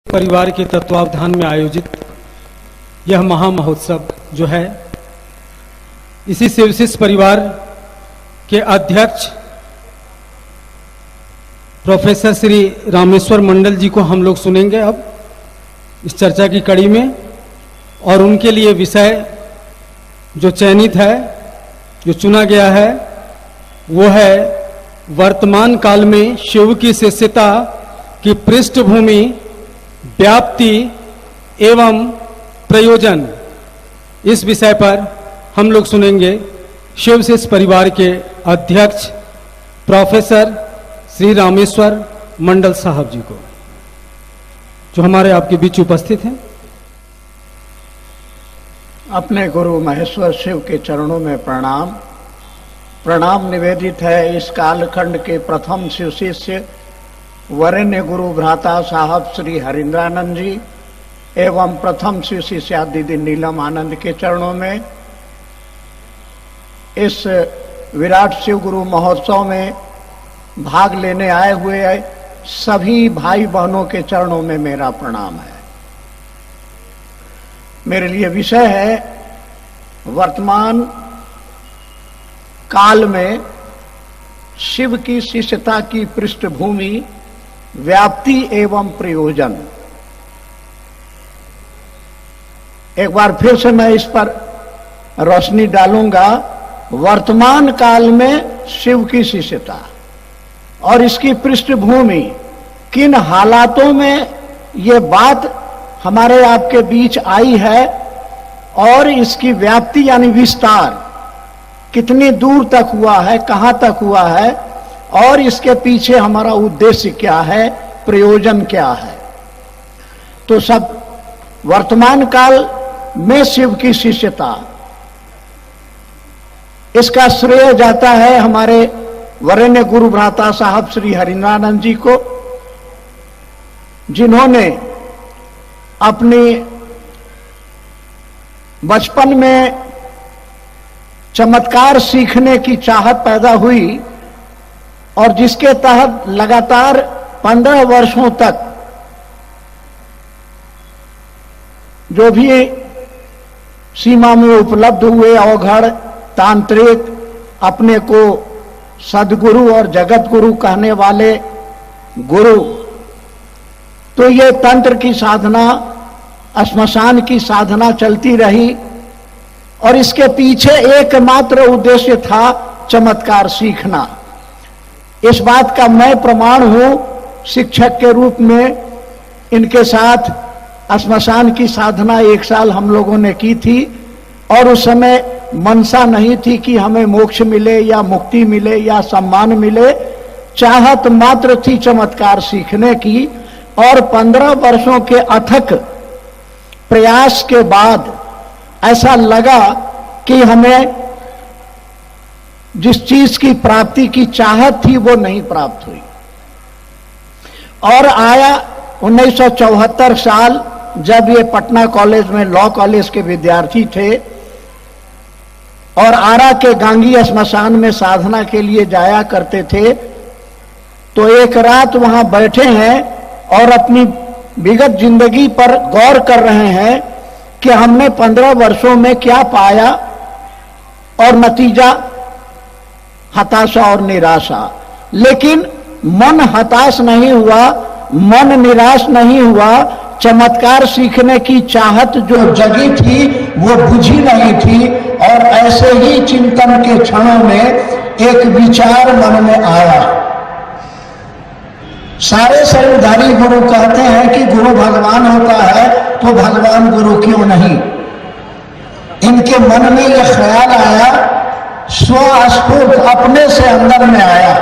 परिवार के तत्वावधान में आयोजित यह महामहोत्सव जो है, इसी शिवशिष्य परिवार के अध्यक्ष प्रोफेसर श्री रामेश्वर मंडल जी को हम लोग सुनेंगे अब इस चर्चा की कड़ी में। और उनके लिए विषय जो चयनित है, जो चुना गया है, वो है वर्तमान काल में शिव की शिष्यता की पृष्ठभूमि, व्याप्ति एवं प्रयोजन। इस विषय पर हम लोग सुनेंगे शिवशिष्य परिवार के अध्यक्ष प्रोफेसर श्री रामेश्वर मंडल साहब जी को, जो हमारे आपके बीच उपस्थित हैं। अपने गुरु महेश्वर शिव के चरणों में प्रणाम। प्रणाम निवेदित है इस कालखंड के प्रथम शिव शिष्य वरेण्य गुरु भ्राता साहब श्री हरिंद्रानंद जी एवं प्रथम शिव शिष्या दीदी नीलम आनंद के चरणों में। इस विराट शिव गुरु महोत्सव में भाग लेने आए हुए सभी भाई बहनों के चरणों में मेरा प्रणाम है। मेरे लिए विषय है वर्तमान काल में शिव की शिष्यता की पृष्ठभूमि, व्याप्ति एवं प्रयोजन। एक बार फिर से मैं इस पर रोशनी डालूंगा। वर्तमान काल में शिव की शिष्यता और इसकी पृष्ठभूमि, किन हालातों में ये बात हमारे आपके बीच आई है और इसकी व्याप्ति यानी विस्तार कितनी दूर तक हुआ है, कहां तक हुआ है और इसके पीछे हमारा उद्देश्य क्या है, प्रयोजन क्या है। तो सब वर्तमान काल में शिव की शिष्यता, इसका श्रेय जाता है हमारे वरेण्य गुरु भ्राता साहब श्री हरिंद्रानंद जी को, जिन्होंने अपनी बचपन में चमत्कार सीखने की चाहत पैदा हुई और जिसके तहत लगातार 15 वर्षों तक जो भी सीमा में उपलब्ध हुए अवघड़ तांत्रिक, अपने को सदगुरु और जगत गुरु कहने वाले गुरु, तो ये तंत्र की साधना, श्मशान की साधना चलती रही और इसके पीछे एकमात्र उद्देश्य था चमत्कार सीखना। इस बात का मैं प्रमाण हूं, शिक्षक के रूप में इनके साथ श्मशान की साधना 1 साल हम लोगों ने की थी और उस समय मनसा नहीं थी कि हमें मोक्ष मिले या मुक्ति मिले या सम्मान मिले, चाहत मात्र थी चमत्कार सीखने की। और 15 वर्षों के अथक प्रयास के बाद ऐसा लगा कि हमें जिस चीज की प्राप्ति की चाहत थी वो नहीं प्राप्त हुई। और आया 1974 साल, जब ये पटना कॉलेज में लॉ कॉलेज के विद्यार्थी थे और आरा के गांगी श्मशान में साधना के लिए जाया करते थे, तो एक रात वहां बैठे हैं और अपनी विगत जिंदगी पर गौर कर रहे हैं कि हमने 15 वर्षों में क्या पाया और नतीजा हताशा और निराशा। लेकिन मन हताश नहीं हुआ, मन निराश नहीं हुआ। चमत्कार सीखने की चाहत जो जगी थी वो बुझी नहीं थी। और ऐसे ही चिंतन के क्षणों में एक विचार मन में आया। सारे शरीरधारी गुरु कहते हैं कि गुरु भगवान होता है, तो भगवान गुरु क्यों नहीं। इनके मन में यह ख्याल आया, स्वस्फूर्त अपने से अंदर में आया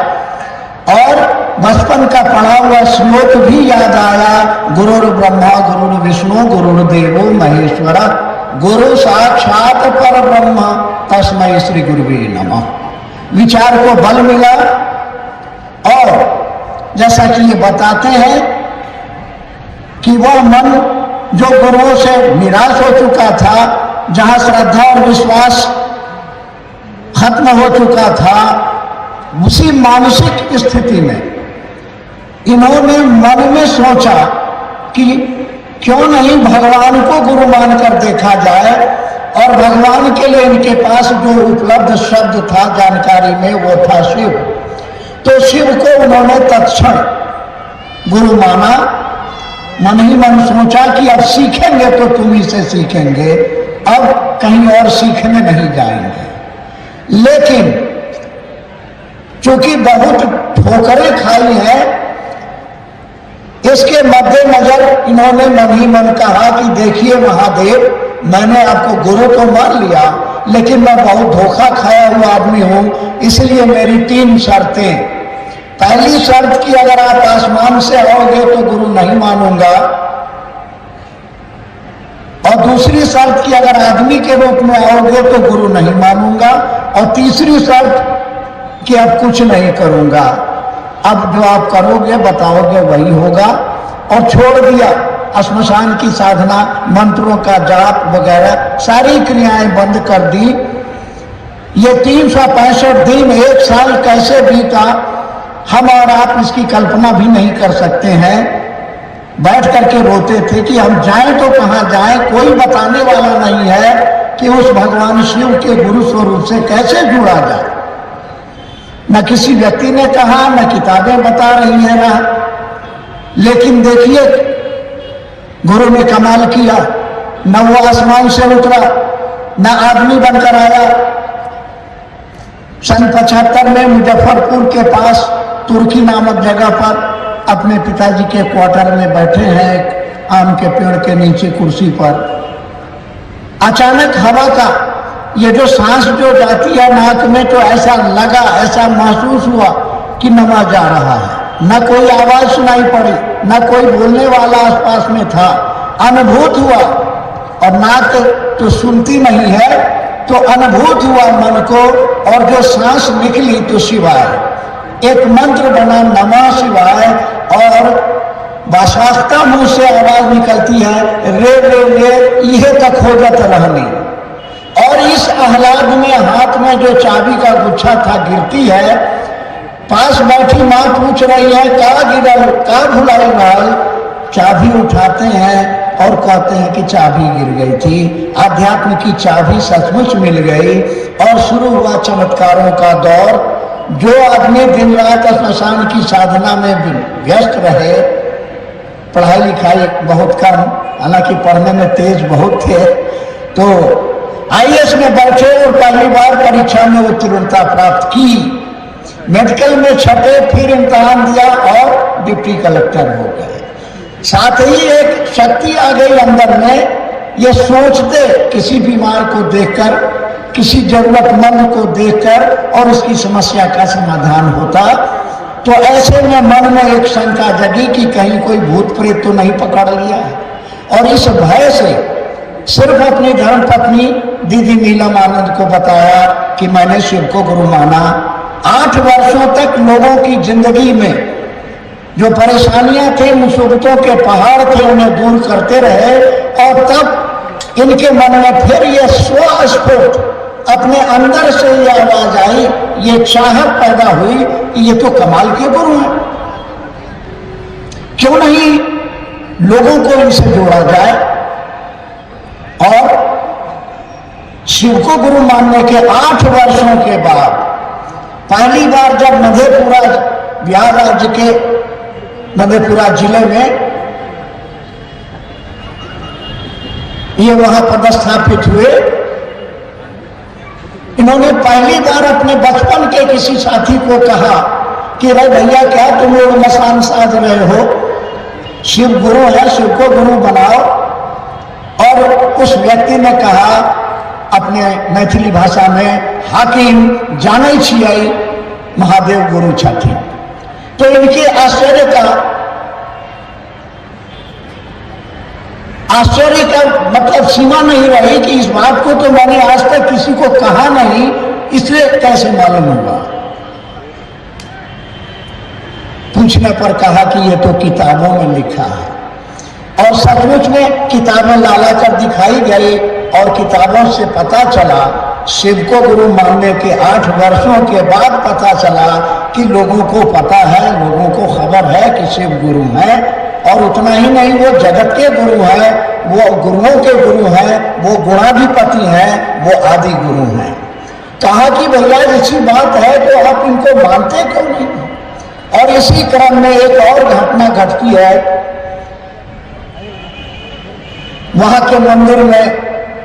और बचपन का पढ़ा हुआ श्लोक भी याद आया, गुरुर् ब्रह्मा गुरुर् विष्णु गुरुर्देवो महेश्वर गुरु साक्षात पर ब्रह्म तस्मै श्री गुरुवे नमः। विचार को बल मिला और जैसा कि ये बताते हैं कि वह मन जो गुरुओं से निराश हो चुका था, जहां श्रद्धा और विश्वास खत्म हो चुका था, उसी मानसिक स्थिति में इन्होंने मन में सोचा कि क्यों नहीं भगवान को गुरु मानकर देखा जाए, और भगवान के लिए इनके पास जो उपलब्ध शब्द था जानकारी में वो था शिव। तो शिव को उन्होंने तत्क्षण गुरु माना। मन ही मन सोचा कि अब सीखेंगे तो तुम ही से सीखेंगे, अब कहीं और सीखने नहीं जाएंगे। लेकिन चूंकि बहुत ठोकरें खाई हैं, इसके मद्देनजर इन्होंने मन ही मन कहा कि देखिए महादेव, मैंने आपको गुरु तो मान लिया, लेकिन मैं बहुत धोखा खाया हुआ आदमी हूं, इसलिए मेरी 3 शर्तें। पहली शर्त कि अगर आप आसमान से आओगे तो गुरु नहीं मानूंगा, और दूसरी शर्त कि अगर आदमी के रूप में आओगे तो गुरु नहीं मानूंगा, और तीसरी शर्त कि अब कुछ नहीं करूंगा, अब जो आप करोगे बताओगे वही होगा। और छोड़ दिया श्मशान की साधना, मंत्रों का जाप वगैरह सारी क्रियाएं बंद कर दी। ये 365 दिन, 1 साल कैसे बीता हम और आप इसकी कल्पना भी नहीं कर सकते हैं। बैठ करके रोते थे कि हम जाएं तो कहां जाएं, कोई बताने वाला नहीं है कि उस भगवान शिव के गुरु स्वरूप से कैसे जुड़ा जाए। न किसी व्यक्ति ने कहा, न किताबें बता रही हैं ना। लेकिन देखिए गुरु ने कमाल किया, न वो आसमान से उतरा, न आदमी बनकर आया। सन 75 में मुजफ्फरपुर के पास तुर्की नामक जगह पर अपने पिताजी के क्वार्टर में बैठे हैं, एक आम के पेड़ के नीचे कुर्सी पर। अचानक हवा का ये जो सांस जो जाती है नाक में, तो ऐसा लगा, ऐसा महसूस हुआ कि नमा जा रहा है। न कोई आवाज सुनाई पड़ी, न कोई बोलने वाला आसपास में था। अनुभूत हुआ, और नाक तो सुनती नहीं है, तो अनुभूत हुआ मन को, और जो सांस निकली तो शिवाय, एक मंत्र बना नमः शिवाय, और बाशाख्ता मुंह से आवाज निकलती है, रे रे रे ये तक खोजत रहनी। और इस आह्लाद में हाथ में जो चाबी का गुच्छा था गिरती है, पास बैठी मां पूछ रही है का गिरल, का भुलाई रहल। चाबी उठाते हैं और कहते हैं कि चाबी गिर गई थी। आध्यात्म की चाबी सचमुच मिल गई, और शुरू हुआ चमत्कारों का दौर। जो आदमी दिन रात श्मशान की साधना में व्यस्त रहे, पढ़ाई लिखाई बहुत कम, हालांकि पढ़ने में तेज बहुत थे, तो IAS में बैठे और पहली बार परीक्षा में उत्तीर्णता प्राप्त की। मेडिकल में छठे, फिर इम्तहान दिया और डिप्टी कलेक्टर हो गए। साथ ही एक शक्ति आ गई अंदर में, ये सोचते किसी बीमार को देखकर, किसी जरूरतमंद को देखकर, और उसकी समस्या का समाधान होता। तो ऐसे में मन में एक शंका जगी कि कहीं कोई भूत प्रेत तो नहीं पकड़ लिया है। और इस भय से सिर्फ अपनी धर्मपत्नी दीदी नीलम आनंद को बताया कि मैंने शिव को गुरु माना। 8 वर्षों तक लोगों की जिंदगी में जो परेशानियां थी, मुसीबतों के पहाड़ थे, उन्हें दूर करते रहे। और तब इनके मन में फिर ये स्वस्फुट अपने अंदर से ये आवाज आई, ये चाहत पैदा हुई कि ये तो कमाल के गुरु हैं, क्यों नहीं लोगों को इनसे जोड़ा जाए। और शिव को गुरु मानने के 8 वर्षों के बाद पहली बार जब मधेपुरा, बिहार राज्य के मधेपुरा जिले में ये वहां पदस्थापित हुए, इन्होंने पहली बार अपने बचपन के किसी साथी को कहा कि अरे भैया क्या तुम लोग मसान साध रहे हो, शिव गुरु है, शिव को गुरु बनाओ। और उस व्यक्ति ने कहा अपने मैथिली भाषा में, हाकिम जाने छियै महादेव गुरु छथिन। तो इनके आश्चर्य का मतलब सीमा नहीं रही कि इस बात को तो मैंने आज तक किसी को कहा नहीं, इसलिए कैसे मालूम होगा। पूछने पर कहा कि ये तो किताबों में लिखा है। और सचमुच में किताबें लाला कर दिखाई गई, और किताबों से पता चला, शिव को गुरु मानने के 8 वर्षों के बाद पता चला कि लोगों को पता है, लोगों को खबर है कि शिव गुरु है। और उतना ही नहीं, वो जगत के गुरु है, वो गुरुओं के गुरु हैं, वो गुणाधिपति हैं, वो आदि गुरु हैं। कहा कि भैया ऐसी बात है तो आप इनको मानते क्यों नहीं? और इसी क्रम में एक और घटना घटती है। वहां के मंदिर में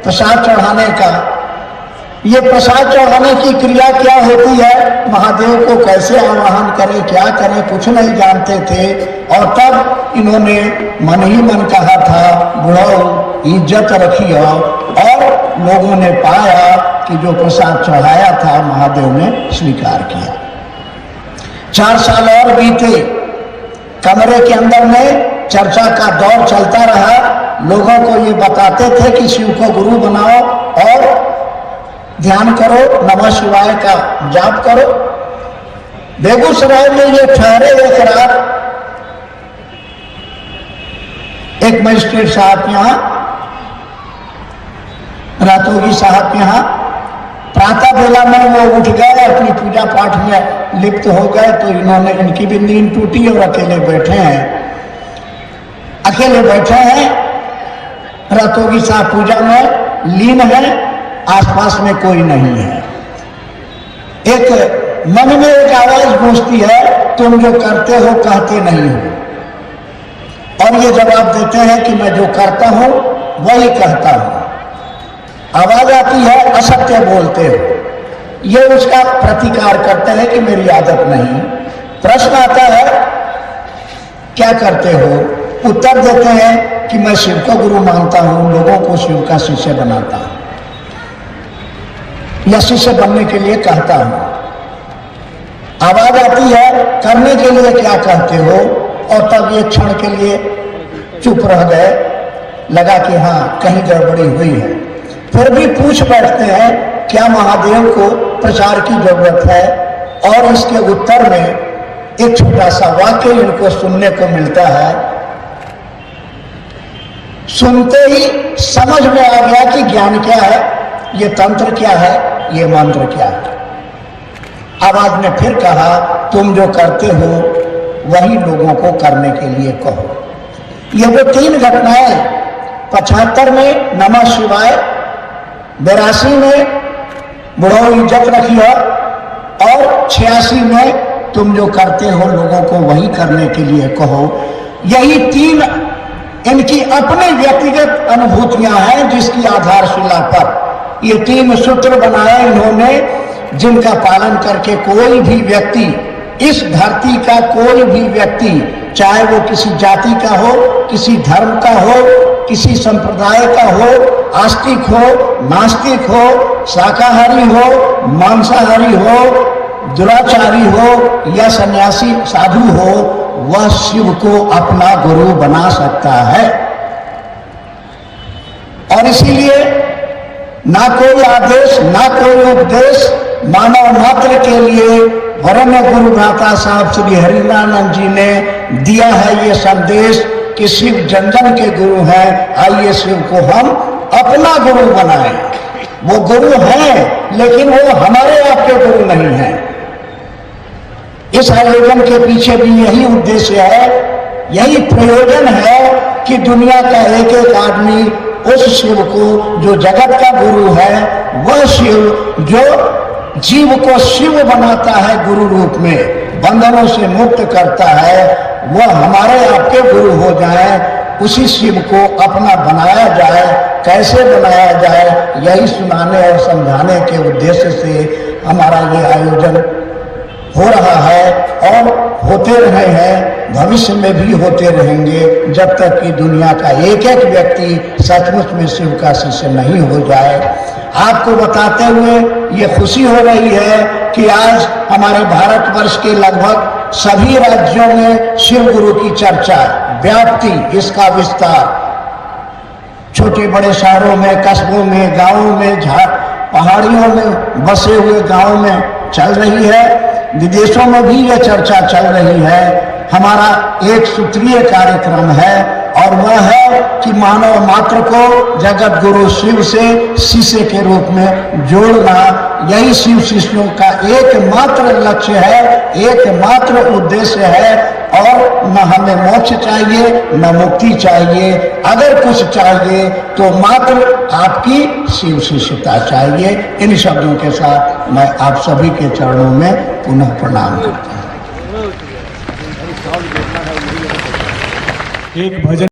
प्रसाद चढ़ाने का, ये प्रसाद चढ़ाने की क्रिया क्या होती है, महादेव को कैसे आवाहन करें, क्या करें, कुछ नहीं जानते थे। और तब इन्होंने मन ही मन कहा था, बुढ़ाओ इज्जत रखिए। और लोगों ने पाया कि जो प्रसाद चढ़ाया था महादेव ने स्वीकार किया। 4 साल और बीते, कमरे के अंदर में चर्चा का दौर चलता रहा। लोगों को ये बताते थे कि शिव को गुरु बनाओ और ध्यान करो, नमः शिवाय का जाप करो। बेगूसराय में ये ठहरे एक रात, एक मजिस्ट्रेट साहब के यहाँ, रातोगी साहब के यहाँ, प्रातः बेला में वो उठ गए, अपनी पूजा पाठ में लिप्त हो गए। तो इन्होंने, इनकी भी नींद टूटी और अकेले बैठे हैं, रातोगी साहब पूजा में लीन है, आसपास में कोई नहीं है। एक मन में एक आवाज गूंजती है, तुम जो करते हो कहते नहीं हो। और ये जवाब देते हैं कि मैं जो करता हूं वही कहता हूं। आवाज आती है, असत्य बोलते हो। ये उसका प्रतिकार करते हैं कि मेरी आदत नहीं। प्रश्न आता है, क्या करते हो? उत्तर देते हैं कि मैं शिव को गुरु मानता हूं, लोगों को शिव का शिष्य बनाता हूं या शिष्य बनने के लिए कहता हूं। आवाज आती है, करने के लिए क्या कहते हो? और तब एक क्षण के लिए चुप रह गए, लगा कि हाँ कहीं गड़बड़ी हुई है। फिर भी पूछ बैठते हैं, क्या महादेव को प्रचार की जरूरत है? और इसके उत्तर में एक छोटा सा वाक्य इनको सुनने को मिलता है। सुनते ही समझ में आ गया कि ज्ञान क्या है, ये तंत्र क्या है, ये मंत्र क्या है। आवाज ने फिर कहा, तुम जो करते हो वही लोगों को करने के लिए कहो। ये वो 3 घटनाएं, 75 में नमः शिवाय, 82 में बुढ़ाओ इज्जत रखिए और 86 में तुम जो करते हो लोगों को वही करने के लिए कहो। यही 3 इनकी अपनी व्यक्तिगत अनुभूतियां हैं, जिसकी आधारशिला पर ये 3 सूत्र बनाए इन्होंने, जिनका पालन करके कोई भी व्यक्ति, इस धरती का कोई भी व्यक्ति, चाहे वो किसी जाति का हो, किसी धर्म का हो, किसी संप्रदाय का हो, आस्तिक हो, नास्तिक हो, शाकाहारी हो, मांसाहारी हो, दुराचारी हो या सन्यासी साधु हो, वह शिव को अपना गुरु बना सकता है। और इसीलिए ना कोई आदेश, ना कोई उपदेश, मानव मात्र के लिए वरण्य गुरु भ्राता साहब श्री हरिनानंद जी ने दिया है ये संदेश कि शिव जन जन के गुरु हैं। आइए शिव को हम अपना गुरु बनाएं। वो गुरु हैं, लेकिन वो हमारे आपके गुरु नहीं हैं। इस आयोजन के पीछे भी यही उद्देश्य है, यही प्रयोजन है कि दुनिया का एक एक आदमी उस शिव को, जो जगत का गुरु है, वह शिव जो जीव को शिव बनाता है गुरु रूप में, बंधनों से मुक्त करता है, वह हमारे आपके गुरु हो जाए। उसी शिव को अपना बनाया जाए। कैसे बनाया जाए, यही सुनाने और समझाने के उद्देश्य से हमारा ये आयोजन हो रहा है और होते रहे हैं, भविष्य में भी होते रहेंगे, जब तक कि दुनिया का एक एक व्यक्ति सचमुच में शिव का शिष्य नहीं हो जाए। आपको बताते हुए ये खुशी हो रही है कि आज हमारे भारतवर्ष के लगभग सभी राज्यों में शिव गुरु की चर्चा, व्याप्ति, इसका विस्तार छोटे बड़े शहरों में, कस्बों में, गांवों में, पहाड़ियों में बसे हुए गांवों में चल रही है। विदेशों में भी यह चर्चा चल रही है। हमारा एक सूत्रीय कार्यक्रम है और वह है कि मानव मात्र को जगत गुरु शिव से शिष्य के रूप में जोड़ना। यही शिव शिष्यों का एकमात्र लक्ष्य है, एकमात्र उद्देश्य है। और न हमें मोक्ष चाहिए न मुक्ति चाहिए। अगर कुछ चाहिए तो मात्र आपकी शिव शिष्यता चाहिए। इन शब्दों के साथ मैं आप सभी के चरणों में पुनः प्रणाम करता हूँ। एक भजन